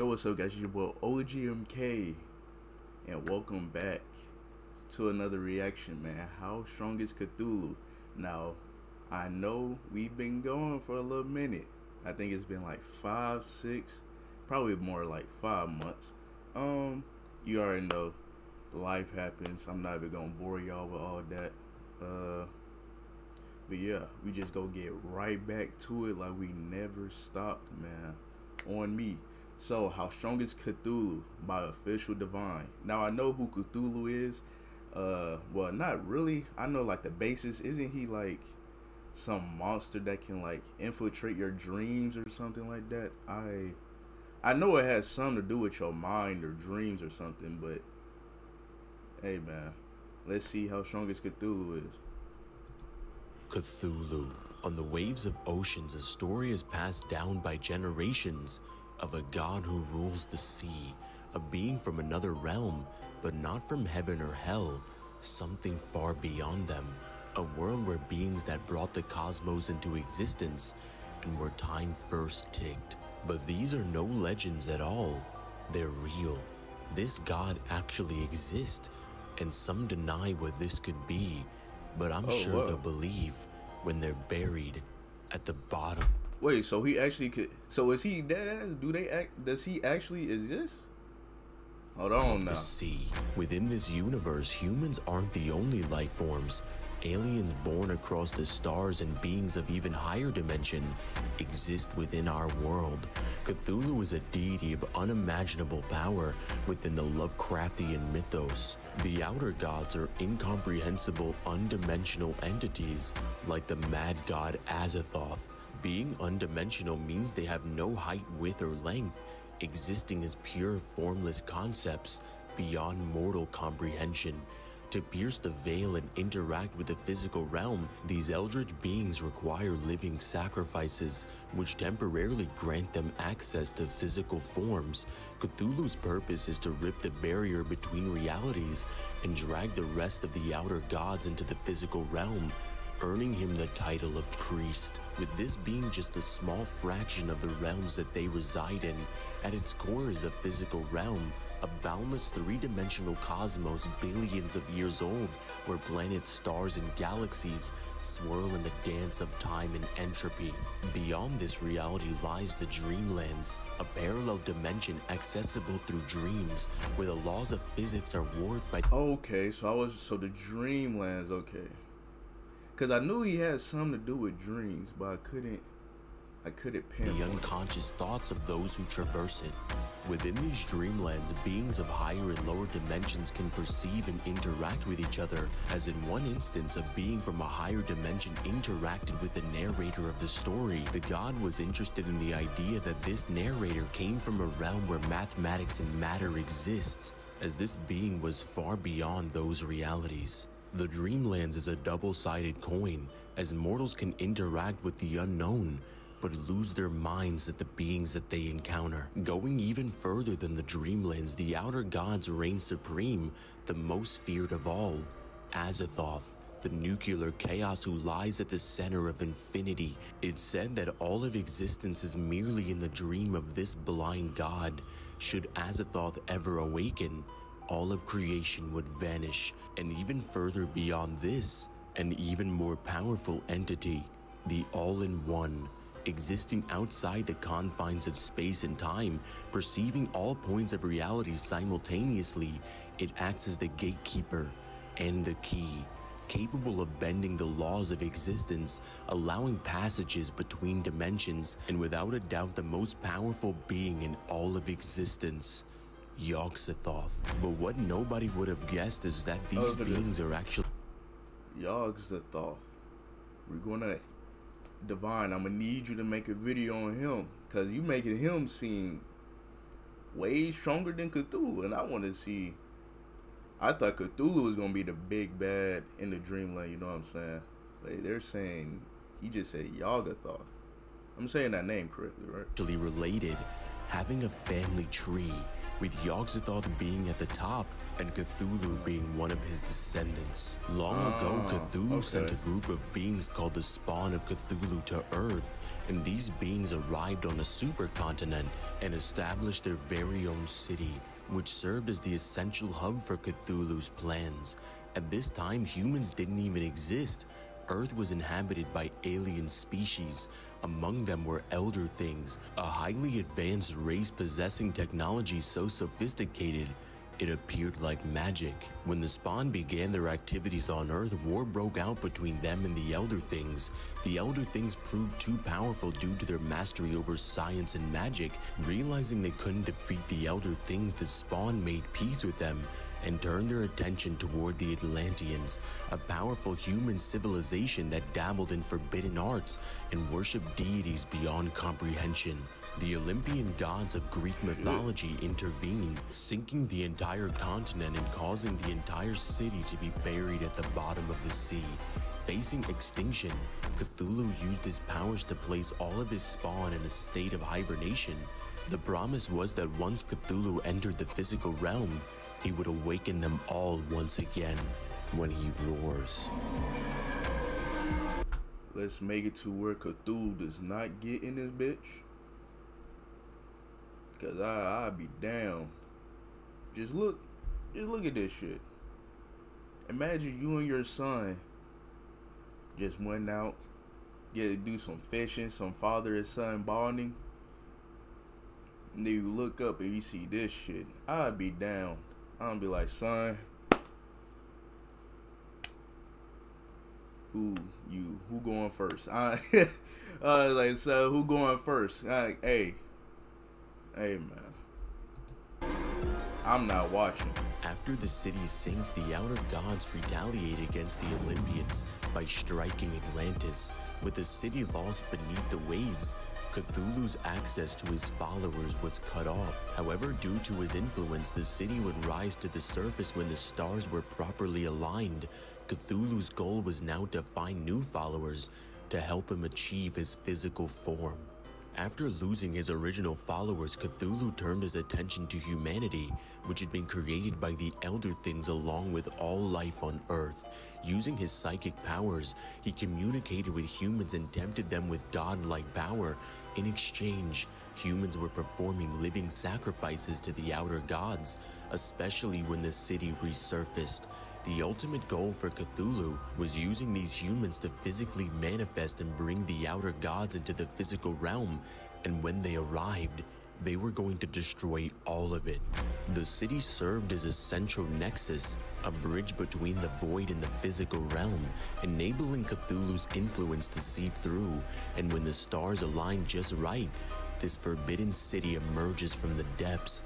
Yo, what's up, guys? It's your boy OgMk, and welcome back to another reaction, man. How strong is Cthulhu? Now, I know we've been going for a little minute. I think it's been like 5, 6, probably more like 5 months. You already know, life happens. I'm not even gonna bore y'all with all that. But yeah, we just go get right back to it like we never stopped, man. On me. So, how strong is Cthulhu by Official Divine? Now, I know who Cthulhu is. Well, not really. I know like the basis. Isn't he like some monster that can like infiltrate your dreams or something like that? I know it has something to do with your mind or dreams or something, but hey, man, let's see how strong is Cthulhu is. Cthulhu. On the waves of oceans, a story is passed down by generations of a god who rules the sea, a being from another realm, but not from heaven or hell, something far beyond them, a world where beings that brought the cosmos into existence and where time first ticked. But these are no legends at all. They're real. This god actually exists, and some deny what this could be, but I'm sure they'll believe when they're buried at the bottom. Wait, so he actually could? So is he dead ass? Does he actually exist? Hold on now. The sea. Within this universe, humans aren't the only life forms. Aliens born across the stars and beings of even higher dimension exist within our world. Cthulhu is a deity of unimaginable power within the Lovecraftian mythos. The outer gods are incomprehensible, undimensional entities like the mad god Azathoth. Being undimensional means they have no height, width, or length, existing as pure, formless concepts beyond mortal comprehension. To pierce the veil and interact with the physical realm, these eldritch beings require living sacrifices, which temporarily grant them access to physical forms. Cthulhu's purpose is to rip the barrier between realities and drag the rest of the outer gods into the physical realm, earning him the title of priest. With this being just a small fraction of the realms that they reside in, at its core is the physical realm, a boundless three-dimensional cosmos billions of years old, where planets, stars, and galaxies swirl in the dance of time and entropy. Beyond this reality lies the Dreamlands, a parallel dimension accessible through dreams, where the laws of physics are warped by... Okay, so the Dreamlands, okay. Cause I knew he had something to do with dreams, but I couldn't pinpoint the unconscious thoughts of those who traverse it. Within these dreamlands, beings of higher and lower dimensions can perceive and interact with each other, as in one instance, a being from a higher dimension interacted with the narrator of the story. The god was interested in the idea that this narrator came from a realm where mathematics and matter exists, as this being was far beyond those realities. The Dreamlands is a double-sided coin, as mortals can interact with the unknown, but lose their minds at the beings that they encounter. Going even further than the Dreamlands, the outer gods reign supreme, the most feared of all, Azathoth, the nuclear chaos who lies at the center of infinity. It's said that all of existence is merely in the dream of this blind god. Should Azathoth ever awaken, all of creation would vanish, and even further beyond this, an even more powerful entity, the All-in-One, existing outside the confines of space and time, perceiving all points of reality simultaneously. It acts as the gatekeeper and the key, capable of bending the laws of existence, allowing passages between dimensions, and without a doubt the most powerful being in all of existence, Yog-Sothoth. But what nobody would have guessed is that these beings are actually... Yog-Sothoth. We're gonna... Divine, I'm gonna need you to make a video on him, cause you making him seem way stronger than Cthulhu, and I want to see. I thought Cthulhu was gonna be the big bad in the Dreamland, you know what I'm saying? But they're saying he just said Yog-Sothoth. I'm saying that name correctly, right? Actually related, having a family tree, with Yog-Sothoth being at the top and Cthulhu being one of his descendants. Long ago, Cthulhu sent a group of beings called the Spawn of Cthulhu to Earth and these beings arrived on a supercontinent and established their very own city, which served as the essential hub for Cthulhu's plans. At this time, humans didn't even exist. Earth was inhabited by alien species. Among them were Elder Things, a highly advanced race possessing technology so sophisticated it appeared like magic. When the Spawn began their activities on Earth, war broke out between them and the Elder Things. The Elder Things proved too powerful due to their mastery over science and magic. Realizing they couldn't defeat the Elder Things, the Spawn made peace with them and turned their attention toward the Atlanteans, a powerful human civilization that dabbled in forbidden arts and worshipped deities beyond comprehension. The Olympian gods of Greek mythology intervened, sinking the entire continent and causing the entire city to be buried at the bottom of the sea. Facing extinction, Cthulhu used his powers to place all of his spawn in a state of hibernation. The promise was that once Cthulhu entered the physical realm, he would awaken them all once again when he roars. Let's make it to where Cthulhu does not get in this bitch. Cause I'd be down. Just look at this shit. Imagine you and your son just went out, get to do some fishing, some father and son bonding. And then you look up and you see this shit. I'd be down. I'd be like, son, who going first? Like, so who going first? Hey man, I'm not watching. After the city sinks, the outer gods retaliate against the Olympians by striking Atlantis. With the city lost beneath the waves, Cthulhu's access to his followers was cut off. However, due to his influence, the city would rise to the surface when the stars were properly aligned. Cthulhu's goal was now to find new followers to help him achieve his physical form. After losing his original followers, Cthulhu turned his attention to humanity, which had been created by the Elder Things along with all life on Earth. Using his psychic powers, he communicated with humans and tempted them with godlike power. In exchange, humans were performing living sacrifices to the outer gods, especially when the city resurfaced. The ultimate goal for Cthulhu was using these humans to physically manifest and bring the outer gods into the physical realm, and when they arrived, they were going to destroy all of it. The city served as a central nexus, a bridge between the void and the physical realm, enabling Cthulhu's influence to seep through, and when the stars aligned just right, this forbidden city emerges from the depths,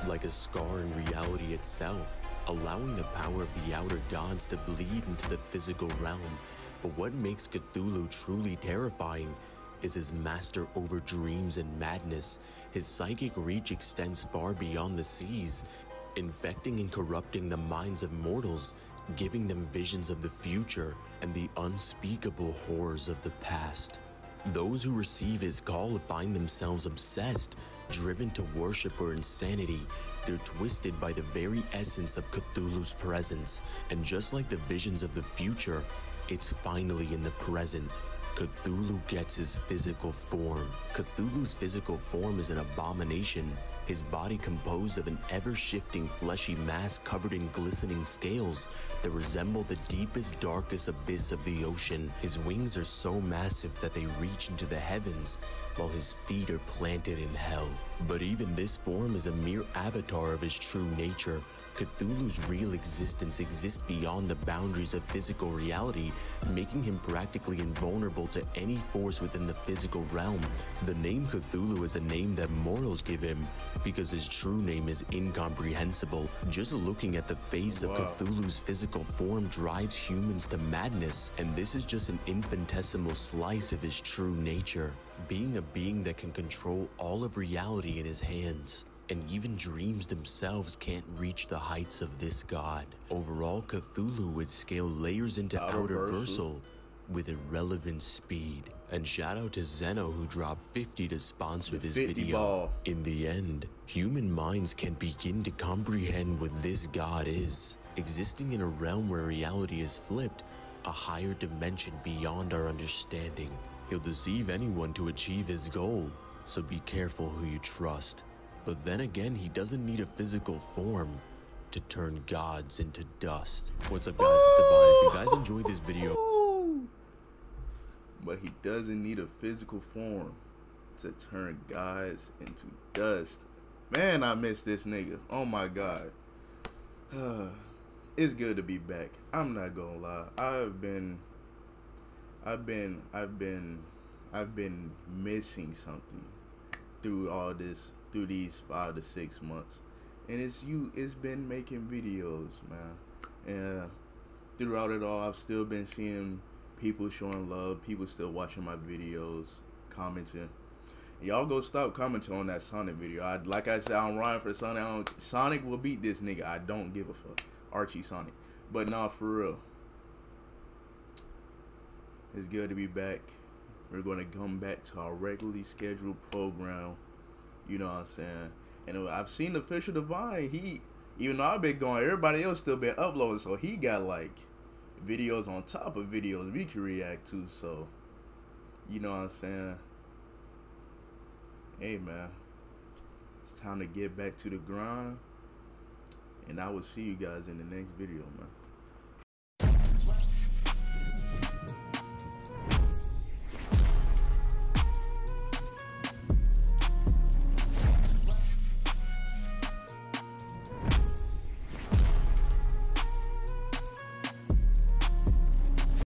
like a scar in reality itself, allowing the power of the outer gods to bleed into the physical realm. But what makes Cthulhu truly terrifying is his master over dreams and madness. His psychic reach extends far beyond the seas, infecting and corrupting the minds of mortals, giving them visions of the future and the unspeakable horrors of the past. Those who receive his call find themselves obsessed, driven to worship or insanity. They're twisted by the very essence of Cthulhu's presence. And just like the visions of the future, it's finally in the present. Cthulhu gets his physical form. Cthulhu's physical form is an abomination. His body composed of an ever-shifting fleshy mass covered in glistening scales that resemble the deepest, darkest abyss of the ocean. His wings are so massive that they reach into the heavens, while his feet are planted in hell. But even this form is a mere avatar of his true nature. Cthulhu's real existence exists beyond the boundaries of physical reality, making him practically invulnerable to any force within the physical realm. The name Cthulhu is a name that mortals give him because his true name is incomprehensible. Just looking at the face of Cthulhu's physical form drives humans to madness, and this is just an infinitesimal slice of his true nature, being a being that can control all of reality in his hands. And even dreams themselves can't reach the heights of this god. Overall, Cthulhu would scale layers into outerversal with irrelevant speed. And shout out to Zeno who dropped 50 to sponsor this video. In the end, human minds can't begin to comprehend what this god is. Existing in a realm where reality is flipped, a higher dimension beyond our understanding. He'll deceive anyone to achieve his goal, so be careful who you trust. But then again, he doesn't need a physical form to turn gods into dust. What's up, guys? It's Divine. If you guys enjoyed this video... But he doesn't need a physical form to turn gods into dust. Man, I miss this nigga. Oh my god. It's good to be back. I'm not gonna lie. I've been missing something through all this, through these 5 to 6 months. And it's been making videos, man. And throughout it all, I've still been seeing people showing love, people still watching my videos, commenting. Y'all go stop commenting on that Sonic video. Like I said, I'm riding for Sonic. Sonic will beat this nigga. I don't give a fuck. Archie Sonic. But nah, for real. It's good to be back. We're going to come back to our regularly scheduled program. You know what I'm saying? And I've seen the Official Divine. Even though I've been going, everybody else still been uploading. So he got like videos on top of videos we can react to. So, you know what I'm saying? Hey, man. It's time to get back to the grind. And I will see you guys in the next video, man.